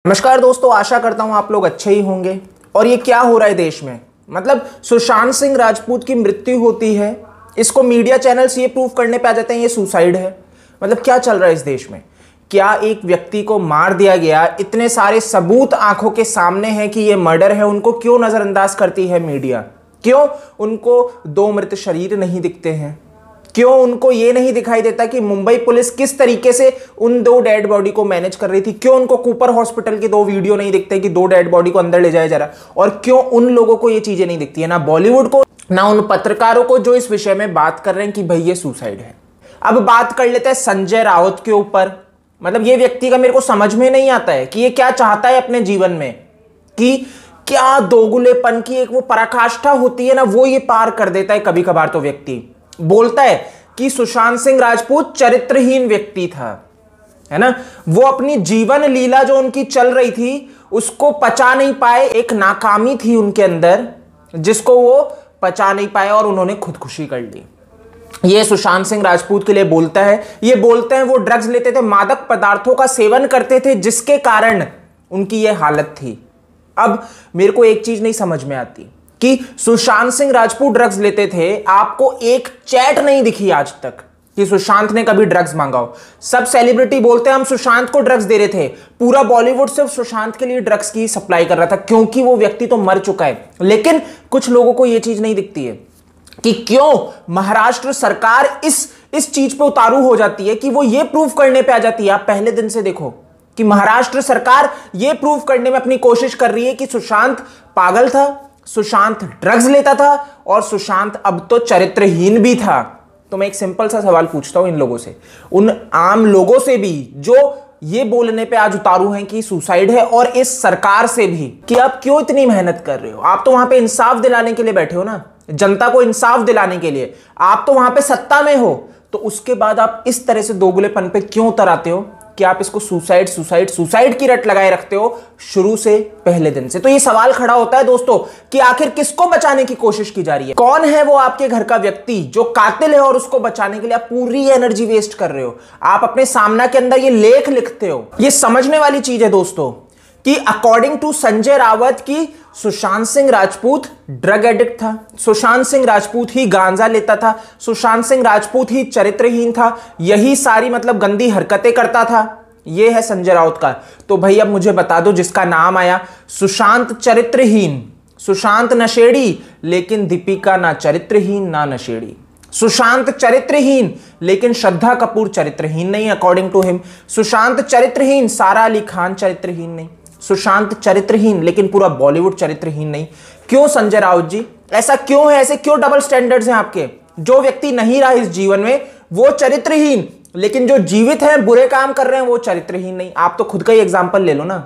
नमस्कार दोस्तों, आशा करता हूं आप लोग अच्छे ही होंगे। और ये क्या हो रहा है देश में, मतलब सुशांत सिंह राजपूत की मृत्यु होती है, इसको मीडिया चैनल्स ये प्रूव करने पे आ जाते हैं ये सुसाइड है। मतलब क्या चल रहा है इस देश में? क्या एक व्यक्ति को मार दिया गया, इतने सारे सबूत आंखों के सामने हैं कि ये मर्डर है, उनको क्यों नजरअंदाज करती है मीडिया? क्यों उनको दो मृत शरीर नहीं दिखते हैं? क्यों उनको ये नहीं दिखाई देता कि मुंबई पुलिस किस तरीके से उन दो डेड बॉडी को मैनेज कर रही थी? क्यों उनको कूपर हॉस्पिटल के दो वीडियो नहीं दिखते कि दो डेड बॉडी को अंदर ले जाया जा रहा? और क्यों उन लोगों को ये चीजें नहीं दिखती है, ना बॉलीवुड को ना उन पत्रकारों को जो इस विषय में बात कर रहे हैं कि भाई ये सुसाइड है। अब बात कर लेते हैं संजय राउत के ऊपर। मतलब ये व्यक्ति का मेरे को समझ में नहीं आता है कि ये क्या चाहता है अपने जीवन में, कि क्या दोगुलेपन की एक वो पराकाष्ठा होती है ना, वो ये पार कर देता है कभी कभार। तो व्यक्ति बोलता है कि सुशांत सिंह राजपूत चरित्रहीन व्यक्ति था, है ना, वो अपनी जीवन लीला जो उनकी चल रही थी उसको पचा नहीं पाए, एक नाकामी थी उनके अंदर जिसको वो पचा नहीं पाए और उन्होंने खुदकुशी कर ली। ये सुशांत सिंह राजपूत के लिए बोलता है। ये बोलते हैं वो ड्रग्स लेते थे, मादक पदार्थों का सेवन करते थे, जिसके कारण उनकी ये हालत थी। अब मेरे को एक चीज नहीं समझ में आती कि सुशांत सिंह राजपूत ड्रग्स लेते थे, आपको एक चैट नहीं दिखी आज तक कि सुशांत ने कभी ड्रग्स मांगा हो। सब सेलिब्रिटी बोलते हैं हम सुशांत को ड्रग्स दे रहे थे, पूरा बॉलीवुड सिर्फ सुशांत के लिए ड्रग्स की सप्लाई कर रहा था क्योंकि वो व्यक्ति तो मर चुका है। लेकिन कुछ लोगों को यह चीज नहीं दिखती है कि क्यों महाराष्ट्र सरकार इस चीज पे उतारू हो जाती है कि वो ये प्रूव करने पे आ जाती है। आप पहले दिन से देखो कि महाराष्ट्र सरकार ये प्रूव करने में अपनी कोशिश कर रही है कि सुशांत पागल था, सुशांत ड्रग्स लेता था और सुशांत अब तो चरित्रहीन भी था। तो मैं एक सिंपल सा सवाल पूछता हूं इन लोगों से, उन आम लोगों से भी जो ये बोलने पे आज उतारू हैं कि सुसाइड है, और इस सरकार से भी कि आप क्यों इतनी मेहनत कर रहे हो? आप तो वहां पे इंसाफ दिलाने के लिए बैठे हो ना, जनता को इंसाफ दिलाने के लिए। आप तो वहां पे सत्ता में हो, तो उसके बाद आप इस तरह से दोगलेपन पे क्यों उतर आते हो कि आप इसको सुसाइड की रट लगाए रखते हो शुरू से, पहले दिन से? तो ये सवाल खड़ा होता है दोस्तों कि आखिर किसको बचाने की कोशिश की जा रही है? कौन है वो आपके घर का व्यक्ति जो कातिल है और उसको बचाने के लिए आप पूरी एनर्जी वेस्ट कर रहे हो? आप अपने सामना के अंदर ये लेख लिखते हो। ये समझने वाली चीज है दोस्तों कि अकॉर्डिंग टू संजय रावत की सुशांत सिंह राजपूत ड्रग एडिक्ट था, सुशांत सिंह राजपूत ही गांजा लेता था, सुशांत सिंह राजपूत ही चरित्रहीन था, यही सारी मतलब गंदी हरकतें करता था। यह है संजय राउत का। तो भाई अब मुझे बता दो, जिसका नाम आया सुशांत चरित्रहीन, सुशांत नशेड़ी, लेकिन दीपिका ना चरित्रहीन ना नशेड़ी। सुशांत चरित्रहीन लेकिन श्रद्धा कपूर चरित्रहीन नहीं अकॉर्डिंग टू हिम। सुशांत चरित्रहीन, सारा अली खान चरित्रहीन नहीं। सुशांत चरित्रहीन लेकिन पूरा बॉलीवुड चरित्रहीन नहीं। क्यों संजय राउत जी, ऐसा क्यों है? ऐसे क्यों डबल स्टैंडर्ड्स हैं आपके? जो व्यक्ति नहीं रहा इस जीवन में वो चरित्रहीन, लेकिन जो जीवित हैं, बुरे काम कर रहे हैं, वो चरित्रहीन नहीं। आप तो खुद का ही एग्जाम्पल ले लो ना,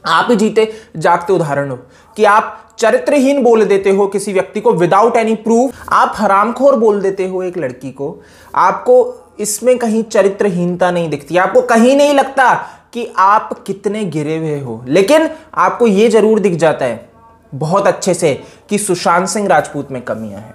आप ही जीते जागते उदाहरण हो कि आप चरित्रहीन बोल देते हो किसी व्यक्ति को विदाउट एनी प्रूफ। आप हरामखोर बोल देते हो एक लड़की को, आपको इसमें कहीं चरित्रहीनता नहीं दिखती, आपको कहीं नहीं लगता कि आप कितने गिरे हुए हो। लेकिन आपको यह जरूर दिख जाता है बहुत अच्छे से कि सुशांत सिंह राजपूत में कमियां हैं।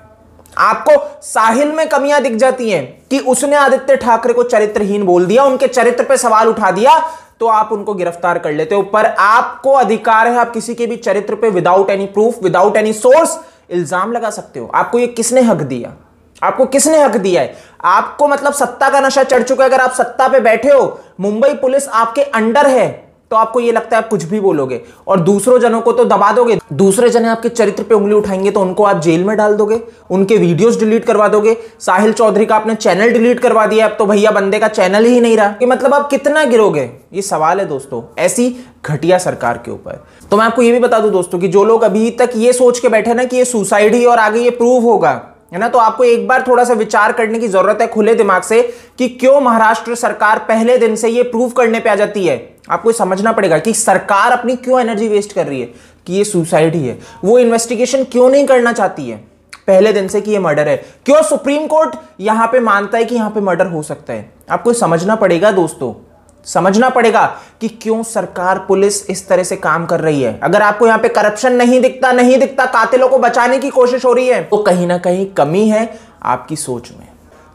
आपको साहिल में कमियां दिख जाती हैं कि उसने आदित्य ठाकरे को चरित्रहीन बोल दिया, उनके चरित्र पे सवाल उठा दिया, तो आप उनको गिरफ्तार कर लेते हो। पर आपको अधिकार है, आप किसी के भी चरित्र पे without any proof, without any source इल्जाम लगा सकते हो। आपको ये किसने हक दिया? आपको किसने हक दिया है? आपको मतलब सत्ता का नशा चढ़ चुका है। अगर आप सत्ता पे बैठे हो, मुंबई पुलिस आपके अंडर है, तो आपको ये लगता है आप कुछ भी बोलोगे और दूसरों जनों को तो दबा दोगे। दूसरे जने आपके चरित्र पे उंगली उठाएंगे तो उनको आप जेल में डाल दोगे, उनके वीडियोस डिलीट करवा दोगे। साहिल चौधरी का आपने चैनल डिलीट करवा दिया, अब तो भैया बंदे का चैनल ही नहीं रहा। कि मतलब आप कितना गिरोगे? ये सवाल है दोस्तों ऐसी घटिया सरकार के ऊपर। तो मैं आपको ये भी बता दूं दोस्तों कि जो लोग अभी तक ये सोच के बैठे ना कि ये सुसाइड ही और आगे ये प्रूव होगा, है ना, तो आपको एक बार थोड़ा सा विचार करने की जरूरत है खुले दिमाग से कि क्यों महाराष्ट्र सरकार पहले दिन से ये प्रूव करने पे आ जाती है। आपको समझना पड़ेगा कि सरकार अपनी क्यों एनर्जी वेस्ट कर रही है कि ये सुसाइड ही है। वो इन्वेस्टिगेशन क्यों नहीं करना चाहती है पहले दिन से कि ये मर्डर है? क्यों सुप्रीम कोर्ट यहां पे मानता है कि यहां पे मर्डर हो सकता है? आपको समझना पड़ेगा दोस्तों, समझना पड़ेगा कि क्यों सरकार, पुलिस इस तरह से काम कर रही है। अगर आपको यहां पे करप्शन नहीं दिखता, कातिलों को बचाने की कोशिश हो रही है, तो कहीं ना कहीं कमी है आपकी सोच में।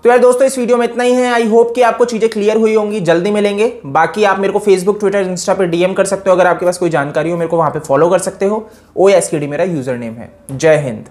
तो यार दोस्तों इस वीडियो में इतना ही है। आई होप कि आपको चीजें क्लियर हुई होंगी। जल्दी मिलेंगे। बाकी आप मेरे को फेसबुक, ट्विटर, इंस्टा पे डीएम कर सकते हो। अगर आपके पास कोई जानकारी हो मेरे को वहां पे फॉलो कर सकते हो। OASKD मेरा यूजर नेम है। जय हिंद।